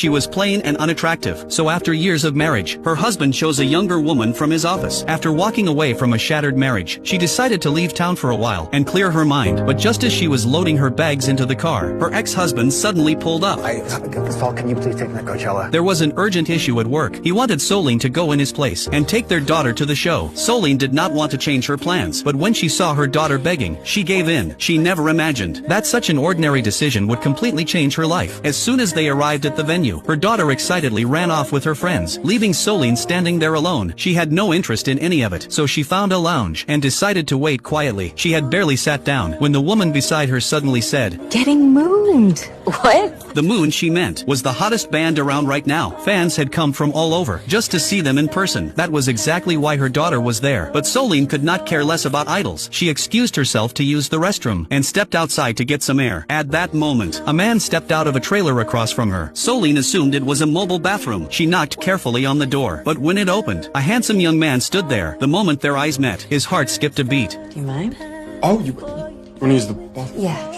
She was plain and unattractive. So after years of marriage, her husband chose a younger woman from his office. After walking away from a shattered marriage, she decided to leave town for a while and clear her mind. But just as she was loading her bags into the car, her ex-husband suddenly pulled up. Paul, can you please take me to Coachella? There was an urgent issue at work. He wanted Solene to go in his place and take their daughter to the show. Solene did not want to change her plans, but when she saw her daughter begging, she gave in. She never imagined that such an ordinary decision would completely change her life. As soon as they arrived at the venue, her daughter excitedly ran off with her friends, leaving Solene standing there alone. She had no interest in any of it, so she found a lounge and decided to wait quietly. She had barely sat down when the woman beside her suddenly said, "Getting mooned." What? The Moon she meant was the hottest band around right now. Fans had come from all over just to see them in person. That was exactly why her daughter was there. But Solene could not care less about idols. She excused herself to use the restroom and stepped outside to get some air. At that moment, a man stepped out of a trailer across from her. Solene assumed it was a mobile bathroom. She knocked carefully on the door, but when it opened, a handsome young man stood there. The moment their eyes met, his heart skipped a beat. Do you mind? Oh, you want to use the bathroom? Yeah.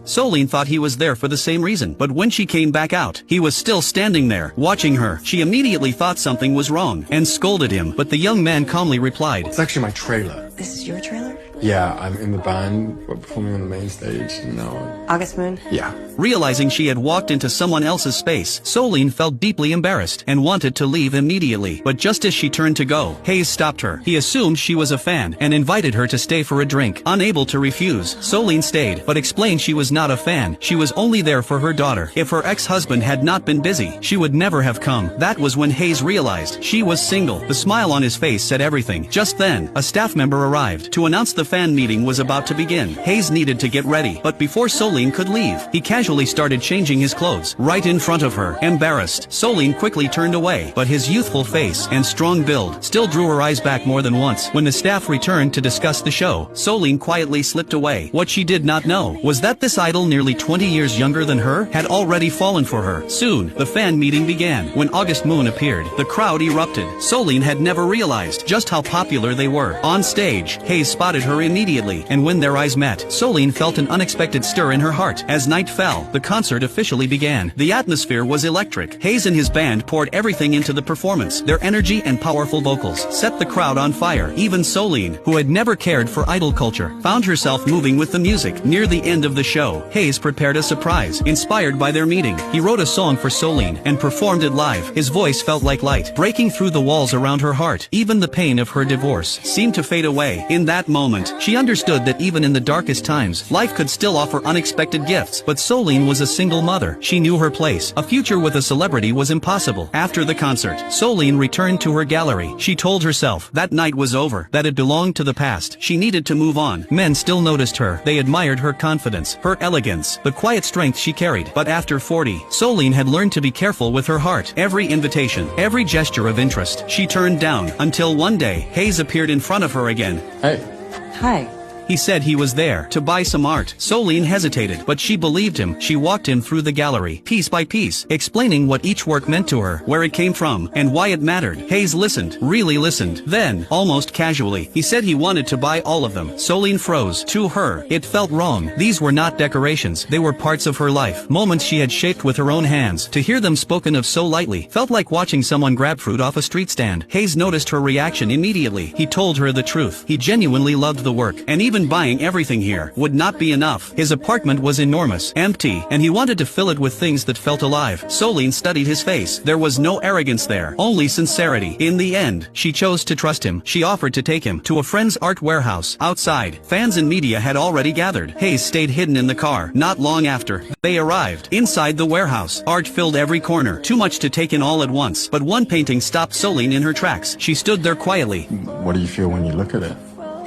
Solene thought he was there for the same reason, but when she came back out, he was still standing there, watching her. She immediately thought something was wrong, and scolded him, but the young man calmly replied, It's actually my trailer. This is your trailer? Yeah, I'm in the band, we're performing on the main stage, and now August Moon? yeah. Realizing she had walked into someone else's space, Solene felt deeply embarrassed and wanted to leave immediately. But just as she turned to go, Hayes stopped her. He assumed she was a fan and invited her to stay for a drink. Unable to refuse, Solene stayed, but explained she was not a fan. She was only there for her daughter. If her ex-husband had not been busy, she would never have come. That was when Hayes realized she was single. The smile on his face said everything. Just then, a staff member arrived to announce the fan meeting was about to begin. Hayes needed to get ready, but before Solene could leave, he casually started changing his clothes right in front of her. Embarrassed, Solene quickly turned away, but his youthful face and strong build still drew her eyes back more than once. When the staff returned to discuss the show, Solene quietly slipped away. What she did not know was that this idol, nearly 20 years younger than her, had already fallen for her. Soon, the fan meeting began. When August Moon appeared, the crowd erupted. Solene had never realized just how popular they were. On stage, Hayes spotted her immediately, and when their eyes met, Solene felt an unexpected stir in her heart. As night fell, the concert officially began. The atmosphere was electric. Hayes and his band poured everything into the performance. Their energy and powerful vocals set the crowd on fire. Even Solene, who had never cared for idol culture, found herself moving with the music. Near the end of the show, Hayes prepared a surprise. Inspired by their meeting, he wrote a song for Solene and performed it live. His voice felt like light, breaking through the walls around her heart. Even the pain of her divorce seemed to fade away. In that moment, she understood that even in the darkest times, life could still offer unexpected gifts. But Solene was a single mother. She knew her place. A future with a celebrity was impossible. After the concert, Solene returned to her gallery. She told herself that night was over, that it belonged to the past. She needed to move on. Men still noticed her. They admired her confidence, her elegance, the quiet strength she carried. But after 40, Solene had learned to be careful with her heart. Every invitation, every gesture of interest, she turned down, until one day, Hayes appeared in front of her again. Hey. Hi. He said he was there to buy some art. Solene hesitated, but she believed him. She walked him through the gallery, piece by piece, explaining what each work meant to her, where it came from, and why it mattered. Hayes listened, really listened. Then, almost casually, he said he wanted to buy all of them. Solene froze. To her, it felt wrong. These were not decorations. They were parts of her life, moments she had shaped with her own hands. To hear them spoken of so lightly felt like watching someone grab fruit off a street stand. Hayes noticed her reaction immediately. He told her the truth. He genuinely loved the work, and even buying everything here would not be enough. His apartment was enormous, empty, and he wanted to fill it with things that felt alive. Solene studied his face. There was no arrogance there, only sincerity. In the end, she chose to trust him. She offered to take him to a friend's art warehouse. Outside, fans and media had already gathered. Hayes stayed hidden in the car. Not long after, they arrived. Inside the warehouse, art filled every corner, too much to take in all at once. But one painting stopped Solene in her tracks. She stood there quietly. What do you feel when you look at it?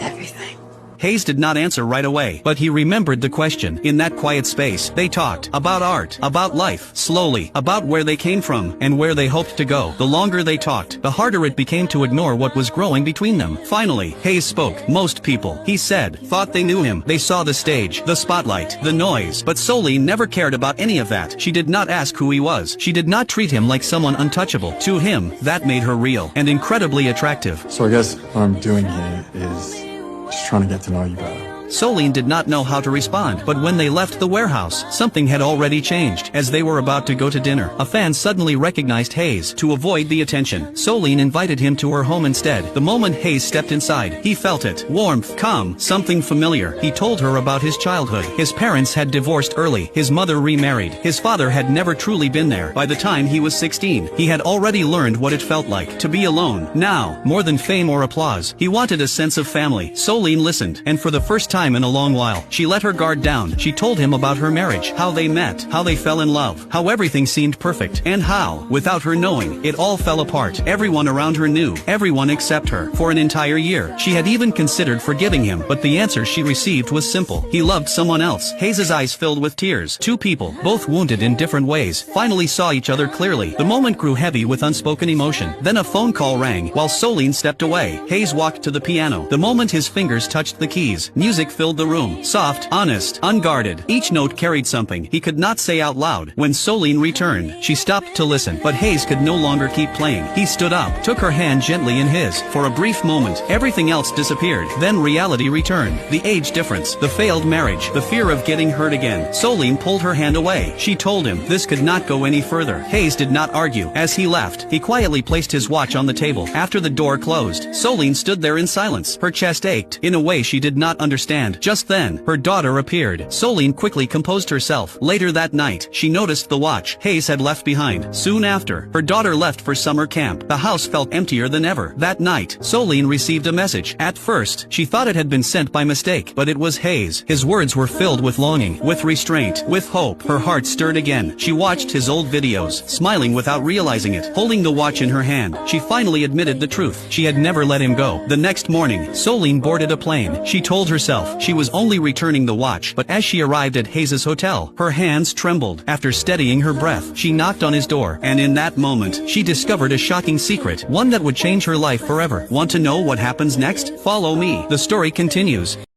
Everything. Hayes did not answer right away, but he remembered the question. In that quiet space, they talked about art, about life, slowly, about where they came from, and where they hoped to go. The longer they talked, the harder it became to ignore what was growing between them. Finally, Hayes spoke. Most people, he said, thought they knew him. They saw the stage, the spotlight, the noise, but Solene never cared about any of that. She did not ask who he was. She did not treat him like someone untouchable. To him, that made her real, and incredibly attractive. So I guess what I'm doing here is just trying to get to know you better. Soline did not know how to respond, but when they left the warehouse, something had already changed. As they were about to go to dinner, a fan suddenly recognized Hayes. To avoid the attention, Soline invited him to her home instead. The moment Hayes stepped inside, he felt it. Warmth, calm, something familiar. He told her about his childhood. His parents had divorced early. His mother remarried. His father had never truly been there. By the time he was 16, he had already learned what it felt like to be alone. Now, more than fame or applause, he wanted a sense of family. Soline listened, and for the first time in a long while, she let her guard down. She told him about her marriage, how they met, how they fell in love, how everything seemed perfect, and how, without her knowing, it all fell apart. Everyone around her knew, everyone except her. For an entire year, she had even considered forgiving him, but the answer she received was simple. He loved someone else. Hayes' eyes filled with tears. Two people, both wounded in different ways, finally saw each other clearly. The moment grew heavy with unspoken emotion. Then a phone call rang. While Soline stepped away, Hayes walked to the piano. The moment his fingers touched the keys, music filled the room. Soft, honest, unguarded. Each note carried something he could not say out loud. When Soline returned, she stopped to listen, but Hayes could no longer keep playing. He stood up, took her hand gently in his. For a brief moment, everything else disappeared. Then reality returned. The age difference, the failed marriage, the fear of getting hurt again. Soline pulled her hand away. She told him this could not go any further. Hayes did not argue. As he left, he quietly placed his watch on the table. After the door closed, Soline stood there in silence. Her chest ached, in a way she did not understand. Just then, her daughter appeared. Soline quickly composed herself. Later that night, she noticed the watch Hayes had left behind. Soon after, her daughter left for summer camp. The house felt emptier than ever. That night, Soline received a message. At first, she thought it had been sent by mistake, but it was Hayes. His words were filled with longing, with restraint, with hope. Her heart stirred again. She watched his old videos, smiling without realizing it. Holding the watch in her hand, she finally admitted the truth. She had never let him go. The next morning, Soline boarded a plane. She told herself she was only returning the watch, but as she arrived at Hayes' hotel, her hands trembled. After steadying her breath, she knocked on his door, and in that moment, she discovered a shocking secret, one that would change her life forever. Want to know what happens next? Follow me. The story continues.